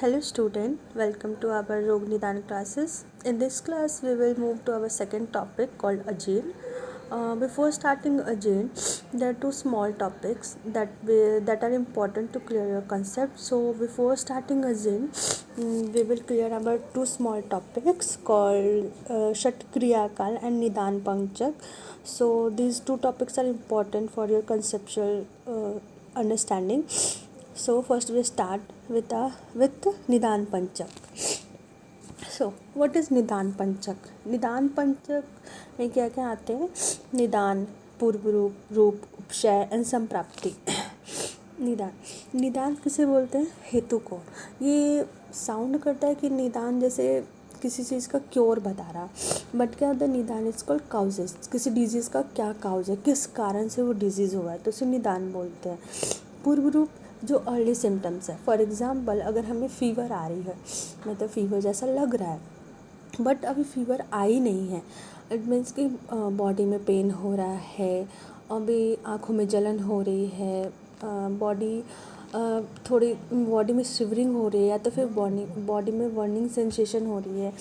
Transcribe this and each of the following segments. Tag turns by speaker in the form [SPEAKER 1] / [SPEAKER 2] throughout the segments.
[SPEAKER 1] Hello student, welcome to our Rog Nidan classes. In this class, we will move to our second topic called Ajeen. Before starting Ajeen, there are two small topics that are important to clear your concept. So before starting Ajeen, we will clear our two small topics called Shat Kriya Kal and Nidan Panchak. So these two topics are important for your conceptual understanding. So first we start with Nidan Panchak. So what is Nidan Panchak? निदान पंचक में क्या क्या आते हैं? निदान, पूर्व रूप, उपशय and संप्राप्ति. निदान किसे बोलते हैं? हेतु को. ये साउंड करता है कि निदान जैसे किसी चीज़ का क्योर बता रहा, बट क्या होता है? निदान इज कॉल्ड काउजेस. किसी डिजीज़ का क्या काउज है, किस कारण से वो डिजीज़ हुआ है, तो उसे निदान बोलते हैं. पूर्व रूप जो अर्ली सिम्टम्स है. फॉर एग्ज़ाम्पल, अगर हमें फ़ीवर आ रही है, मतलब फ़ीवर जैसा लग रहा है बट अभी फ़ीवर आई नहीं है, इट मीन्स कि बॉडी में पेन हो रहा है, अभी आँखों में जलन हो रही है, थोड़ी बॉडी में शिवरिंग हो रही है, या तो फिर बॉडी में बर्निंग सेंसेशन हो रही है,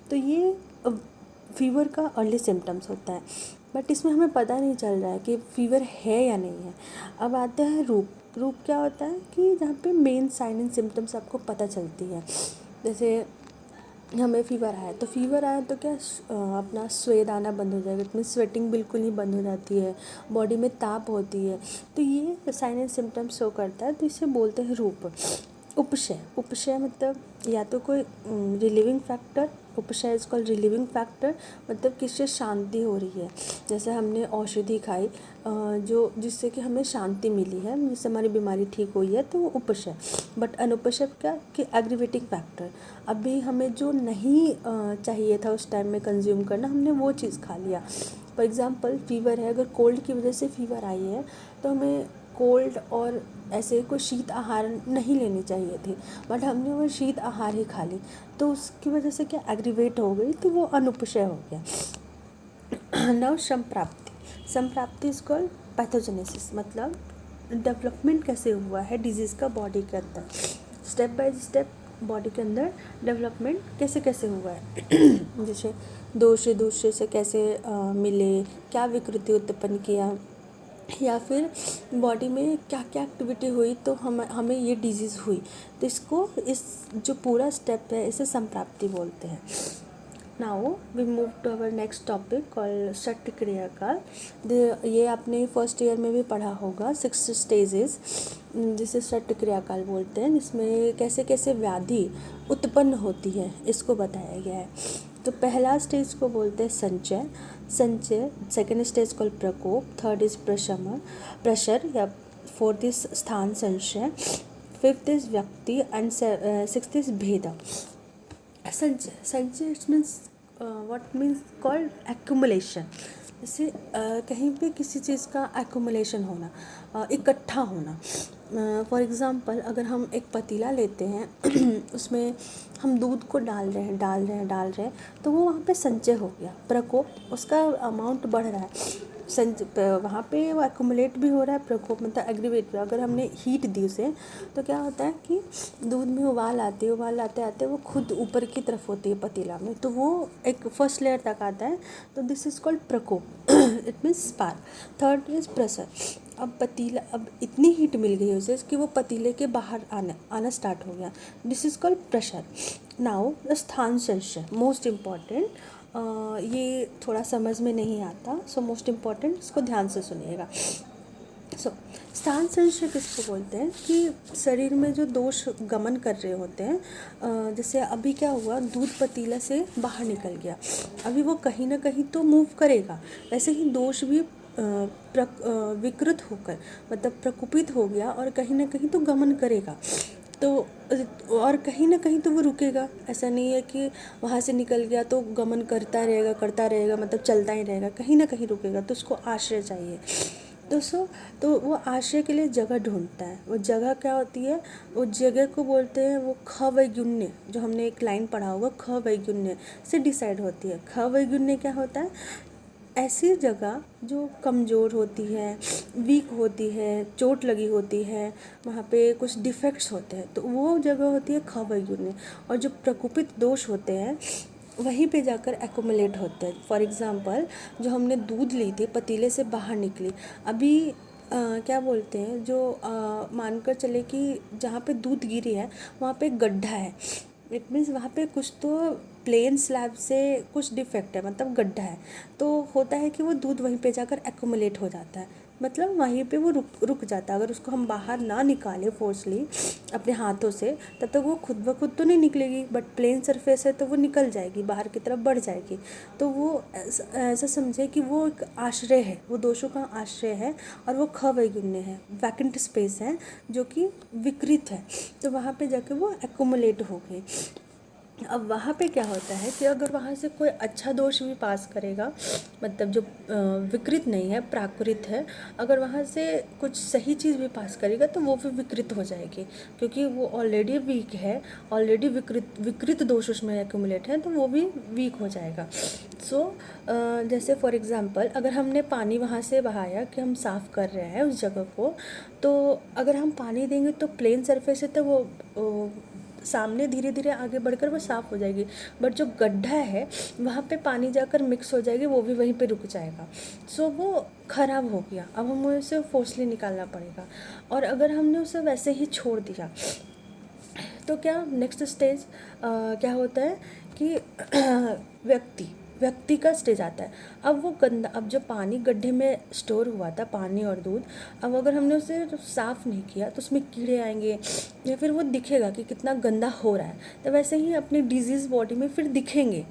[SPEAKER 1] तो ये फ़ीवर का अर्ली सिम्टम्स होता है. बट इसमें हमें पता नहीं चल रहा है कि फ़ीवर है या नहीं है. अब आता है रूप. रूप क्या होता है कि जहाँ पे मेन साइन एंड सिम्टम्स आपको पता चलती है. जैसे हमें फ़ीवर आया, तो फ़ीवर आया तो क्या अपना स्वेद आना बंद हो जाएगा, इसमें स्वेटिंग बिल्कुल ही बंद हो जाती है, बॉडी में ताप होती है, तो ये साइन एंड सिम्टम्स शो करता है, तो इसे बोलते हैं रूप. उपशय मतलब या तो कोई relieving factor. Upashaya is called relieving factor, मतलब किससे शांति हो रही है. जैसे हमने औषधि खाई जो जिससे कि हमें शांति मिली है, जिससे हमारी बीमारी ठीक हुई है, तो वो उपशय. बट अनुपशय क्या कि एग्रीवेटिंग फैक्टर. अभी हमें जो नहीं चाहिए था उस टाइम में कंज्यूम करना, हमने वो चीज़ खा लिया. फॉर एग्ज़ाम्पल, फ़ीवर है, अगर कोल्ड की वजह से फ़ीवर आई है तो हमें कोल्ड और ऐसे कोई शीत आहार नहीं लेनी चाहिए थी, बट हमने वो शीत आहार ही खा ली, तो उसकी वजह से क्या एग्रीवेट हो गई, तो वो अनुपशय हो गया. नाउ संप्राप्ति इज कॉल्ड पैथोजेनेसिस, मतलब डेवलपमेंट कैसे हुआ है डिजीज़ का बॉडी के अंदर, स्टेप बाय स्टेप बॉडी के अंदर डेवलपमेंट कैसे कैसे हुआ है. जैसे दूसरे से कैसे मिले, क्या विकृति उत्पन्न किया, या फिर बॉडी में क्या क्या एक्टिविटी हुई तो हमें ये डिजीज़ हुई, तो इस जो पूरा स्टेप है इसे संप्राप्ति बोलते हैं. Now we move to our next topic called shat kriya kaal. ये आपने फर्स्ट ईयर में भी पढ़ा होगा, 6 स्टेजेस जिसे षट क्रिया काल बोलते हैं, जिसमें कैसे कैसे व्याधि उत्पन्न होती है इसको बताया गया है. तो पहला स्टेज को बोलते हैं संचय. सेकेंड स्टेज कॉल प्रकोप, थर्ड इज प्रशर या फोर्थ इज स्थान संशय, फिफ्थ इज व्यक्ति एंड सिक्स्थ इज भेद. संचय it means what means called accumulation. जैसे कहीं पे किसी चीज़ का एक्यूमुलेशन होना, इकट्ठा होना. फॉर एग्ज़ाम्पल, अगर हम एक पतीला लेते हैं उसमें हम दूध को डाल रहे हैं, तो वो वहाँ पे संचय हो गया. प्रकोप, उसका अमाउंट बढ़ रहा है, वहाँ पे वो एक्यूमुलेट भी हो रहा है. प्रकोप मतलब एग्रीवेट भी. अगर हमने हीट दी उसे, तो क्या होता है कि दूध में उबाल आते आते वो खुद ऊपर की तरफ होती है पतीला में, तो वो एक फर्स्ट लेयर तक आता है, तो दिस इज़ कॉल्ड प्रकोप. It means spark. Third is pressure. अब इतनी हीट मिल गई उसे कि वो पतीले के बाहर आना स्टार्ट हो गया, this is called pressure. Now स्थान संशय, मोस्ट इम्पॉर्टेंट. ये थोड़ा समझ में नहीं आता, सो मोस्ट इम्पॉर्टेंट, इसको ध्यान से सुनिएगा. सो स्थान संशय किसको बोलते हैं कि शरीर में जो दोष गमन कर रहे होते हैं. जैसे अभी क्या हुआ, दूध पतीला से बाहर निकल गया, अभी वो कहीं ना कहीं तो मूव करेगा, वैसे ही दोष भी विकृत होकर मतलब प्रकुपित हो गया और कहीं ना कहीं तो गमन करेगा, तो और कहीं ना कहीं तो वो रुकेगा. ऐसा नहीं है कि वहाँ से निकल गया तो गमन करता रहेगा, मतलब चलता ही रहेगा, कहीं ना कहीं रुकेगा, तो उसको आश्रय चाहिए. तो वो आश्रय के लिए जगह ढूंढता है. वो जगह क्या होती है, वो जगह को बोलते हैं वो खवैगुण्य, जो हमने एक लाइन पढ़ा होगा, खवैगुण्य से डिसाइड होती है. खवैगुण्य क्या होता है, ऐसी जगह जो कमज़ोर होती है, वीक होती है, चोट लगी होती है, वहाँ पे कुछ डिफेक्ट्स होते हैं, तो वो जगह होती है ख यूनियन। और जो प्रकोपित दोष होते हैं वहीं पे जाकर एक्यूमुलेट होते हैं। फॉर एग्ज़ाम्पल, जो हमने दूध ली थी पतीले से बाहर निकली, अभी क्या बोलते हैं, जो मानकर चले कि जहाँ पे दूध गिरी है वहाँ पे एक गड्ढा है, इट मीन्स वहाँ पे कुछ तो प्लेन स्लैब से कुछ डिफेक्ट है, मतलब गड्ढा है। तो होता है कि वो दूध वहीं पे जाकर एक्यूमुलेट हो जाता है, मतलब वहीं पे वो रुक जाता है। अगर उसको हम बाहर ना निकालें फोर्सली अपने हाथों से, तब तक वो खुद ब खुद तो नहीं निकलेगी, बट प्लेन सरफेस है तो वो निकल जाएगी, बाहर की तरफ बढ़ जाएगी। तो वो ऐसा समझे कि वो एक आश्रय है, वो दोषों का आश्रय है, और वो ख वैगुण्य है, वैकेंट स्पेस है जो कि विकृत है, तो वहाँ पे जाके वो एक्यूमुलेट हो गई। अब वहाँ पे क्या होता है कि अगर वहाँ से कोई अच्छा दोष भी पास करेगा, मतलब जो विकृत नहीं है, प्राकृत है, अगर वहाँ से कुछ सही चीज़ भी पास करेगा तो वो भी विकृत हो जाएगी, क्योंकि वो ऑलरेडी वीक है, ऑलरेडी विकृत दोष उसमें एक्यूमुलेट है, तो वो भी वीक हो जाएगा। जैसे फॉर एग्ज़ाम्पल, अगर हमने पानी वहाँ से बहाया कि हम साफ़ कर रहे हैं उस जगह को, तो अगर हम पानी देंगे तो प्लेन सरफेस है तो वो सामने धीरे धीरे आगे बढ़कर वो साफ़ हो जाएगी, बट जो गड्ढा है वहाँ पे पानी जाकर मिक्स हो जाएगी, वो भी वहीं पे रुक जाएगा। वो ख़राब हो गया, अब हमें उसे फोर्सली निकालना पड़ेगा। और अगर हमने उसे वैसे ही छोड़ दिया तो क्या नेक्स्ट स्टेज क्या होता है कि व्यक्ति का स्टेज आता है। अब वो गंदा, अब जो पानी गड्ढे में स्टोर हुआ था, पानी और दूध, अब अगर हमने उसे साफ़ नहीं किया तो उसमें कीड़े आएंगे, या फिर वो दिखेगा कि कितना गंदा हो रहा है। तो वैसे ही अपनी डिजीज़ बॉडी में फिर दिखेंगे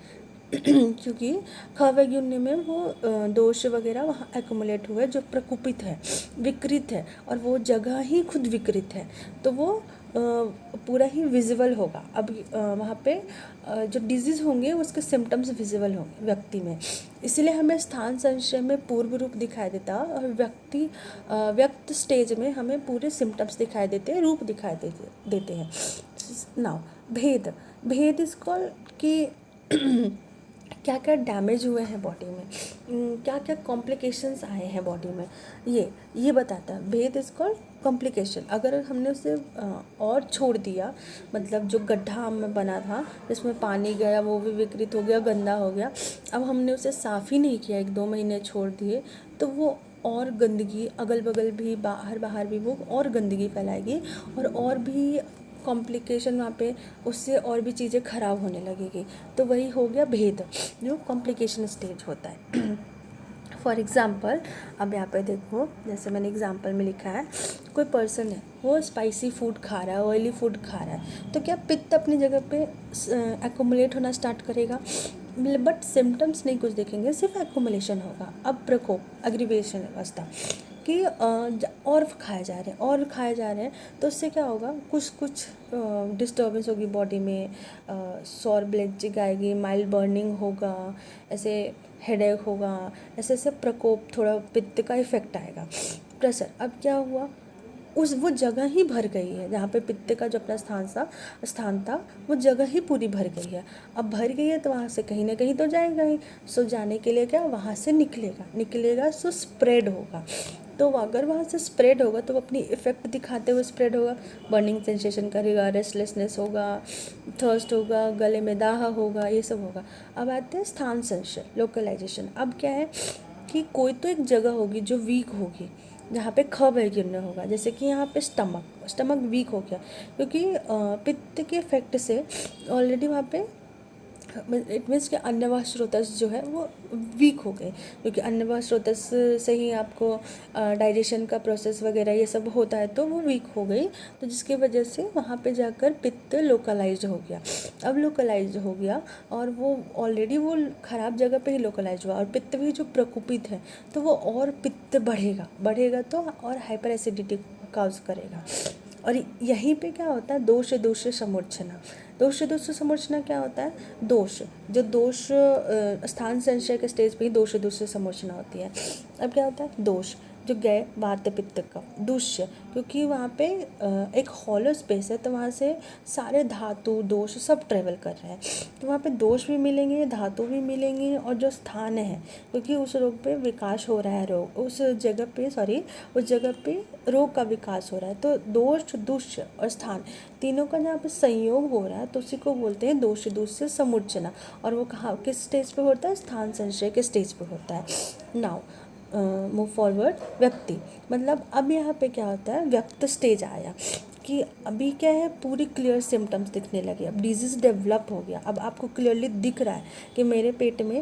[SPEAKER 1] क्योंकि खवैगुण्य में वो दोष वगैरह वहाँ एक्यूमुलेट हुए जो प्रकोपित है, विकृत है, और वो जगह ही खुद विकृत है, तो वो पूरा ही विजिबल होगा। अब वहाँ पे जो डिजीज़ होंगे उसके सिम्टम्स विजिबल होंगे व्यक्ति में, इसलिए हमें स्थान संशय में पूर्व रूप दिखाई देता, और व्यक्त स्टेज में हमें पूरे सिम्टम्स दिखाई देते हैं, रूप दिखाई देते हैं। नाउ भेद इज कॉल्ड कि क्या क्या डैमेज हुए हैं बॉडी में, क्या क्या कॉम्प्लिकेशंस आए हैं बॉडी में, ये बताता है। भेद इज कॉल्ड कॉम्प्लिकेशन। अगर हमने उसे और छोड़ दिया, मतलब जो गड्ढा में बना था जिसमें पानी गया वो भी विकृत हो गया, गंदा हो गया, अब हमने उसे साफ़ ही नहीं किया, 1-2 महीने छोड़ दिए, तो वो और गंदगी अगल बगल भी, बाहर भी वो और गंदगी फैलाएगी, और भी कॉम्प्लिकेशन वहाँ पे, उससे और भी चीज़ें ख़राब होने लगेगी। तो वही हो गया भेद, जो कॉम्प्लिकेशन स्टेज होता है। फॉर एग्ज़ाम्पल, अब यहाँ पे देखो, जैसे मैंने एग्ज़ाम्पल में लिखा है, कोई पर्सन है वो स्पाइसी फूड खा रहा है, ऑयली फूड खा रहा है, तो क्या पित्त अपनी जगह पे एक्यूमुलेट होना स्टार्ट करेगा, बट सिम्टम्स नहीं कुछ देखेंगे, सिर्फ एक्यूमुलेशन होगा। अब प्रकोप, एग्रीवेशन अवस्था कि और खाए जा रहे हैं, तो उससे क्या होगा, कुछ डिस्टर्बेंस होगी बॉडी में, सौर ब्लीचिंग आएगी, माइल्ड बर्निंग होगा, ऐसे हेडेक होगा, ऐसे ऐसे प्रकोप, थोड़ा पित्त का इफेक्ट आएगा। प्रेशर, अब क्या हुआ, वो जगह ही भर गई है, जहाँ पे पित्त का जो अपना स्थान था वो जगह ही पूरी भर गई है। अब भर गई है तो वहाँ से कहीं ना कहीं तो जाएगा ही, जाने के लिए क्या, वहाँ से निकलेगा सो स्प्रेड होगा। तो अगर वहाँ से स्प्रेड होगा तो वो अपनी इफ़ेक्ट दिखाते हुए स्प्रेड होगा, बर्निंग सेंसेशन करेगा, रेस्टलेसनेस होगा, थर्स्ट होगा, गले में दाह होगा, ये सब होगा। अब आते हैं स्थान संशय, लोकलाइजेशन। अब क्या है कि कोई तो एक जगह होगी जो वीक होगी, जहाँ पे ख वैगुण्य होगा, जैसे कि यहाँ पे स्टमक वीक हो गया, क्योंकि पित्त के इफेक्ट से ऑलरेडी वहाँ पे इट मीन्स कि अन्नवाह स्रोतस जो है वो वीक हो गए, क्योंकि अन्नवाह स्रोतस से ही आपको डाइजेशन का प्रोसेस वगैरह ये सब होता है, तो वो वीक हो गई, तो जिसकी वजह से वहाँ पे जाकर पित्त लोकलाइज्ड हो गया। अब लोकलाइज्ड हो गया और वो ऑलरेडी वो ख़राब जगह पे ही लोकलाइज हुआ, और पित्त भी जो प्रकोपित है तो वो और पित्त बढ़ेगा तो और हाइपर एसिडिटी काउज करेगा। और यहीं पे क्या होता है, दोष समूर्छना क्या होता है, दोष स्थान संशय के स्टेज पे ही दोष समूर्छना होती है। अब क्या होता है, दोष जो गए वात पित्त कफ। दूष्य, क्योंकि वहाँ पे एक हॉलो स्पेस है, तो वहाँ से सारे धातु दोष सब ट्रेवल कर रहे हैं, तो वहाँ पे दोष भी मिलेंगे, धातु भी मिलेंगे, और जो स्थान है, क्योंकि उस रोग पे विकास हो रहा है, रोग उस जगह पे रोग का विकास हो रहा है, तो दोष, दूष्य और स्थान तीनों का जहाँ पे संयोग हो रहा है, तो उसी को बोलते हैं दोष दूष्य समूर्चना। और वो कहाँ किस स्टेज पे होता है? स्थान संशय के स्टेज पे होता है। Now move forward. व्यक्ति, मतलब अब यहाँ पे क्या होता है, व्यक्त स्टेज आया कि अभी क्या है, पूरी क्लियर सिम्टम्स दिखने लगे, अब डिजीज़ डेवलप हो गया, अब आपको क्लियरली दिख रहा है कि मेरे पेट में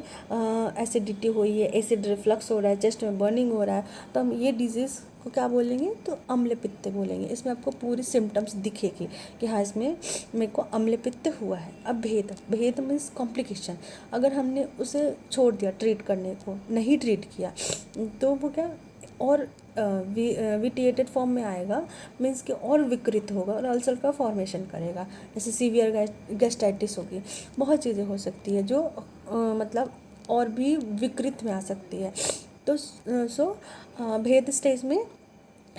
[SPEAKER 1] एसिडिटी हुई है, एसिड रिफ्लक्स हो रहा है, चेस्ट में बर्निंग हो रहा है, तो हम ये डिजीज़ को क्या बोलेंगे? तो अम्ल पित्त बोलेंगे। इसमें आपको पूरी सिम्टम्स दिखेगी कि हाँ, इसमें मेरे को अम्ल पित्त हुआ है। अब भेद मीन्स कॉम्प्लिकेशन। अगर हमने उसे छोड़ दिया ट्रीट करने को, नहीं ट्रीट किया, तो वो क्या और विटिएटेड फॉर्म में आएगा, मीन्स कि और विकृत होगा और अल्सर का फॉर्मेशन करेगा, जैसे सीवियर गैस्ट्राइटिस होगी, बहुत चीज़ें हो सकती है जो मतलब और भी विकृत में आ सकती है। तो भेद स्टेज में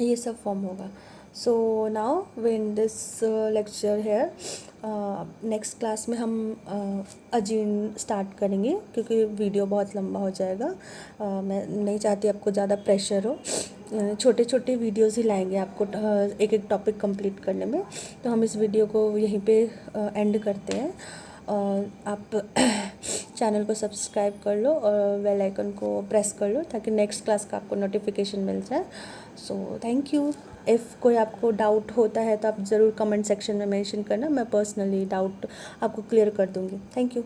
[SPEAKER 1] ये सब फॉर्म होगा। So now win this lecture है, नेक्स्ट क्लास में हम अजीर्ण स्टार्ट करेंगे, क्योंकि वीडियो बहुत लंबा हो जाएगा। मैं नहीं चाहती आपको ज़्यादा प्रेशर हो, छोटे छोटे वीडियोस ही लाएंगे आपको एक एक टॉपिक कंप्लीट करने में। तो हम इस वीडियो को यहीं पे एंड करते हैं। आप चैनल को सब्सक्राइब कर लो और बेल आइकन को प्रेस कर लो, ताकि नेक्स्ट क्लास का आपको नोटिफिकेशन मिल जाए। So thank you. इफ़ कोई आपको डाउट होता है तो आप ज़रूर कमेंट सेक्शन में मेंशन करना, मैं पर्सनली डाउट आपको क्लियर कर दूँगी। Thank you.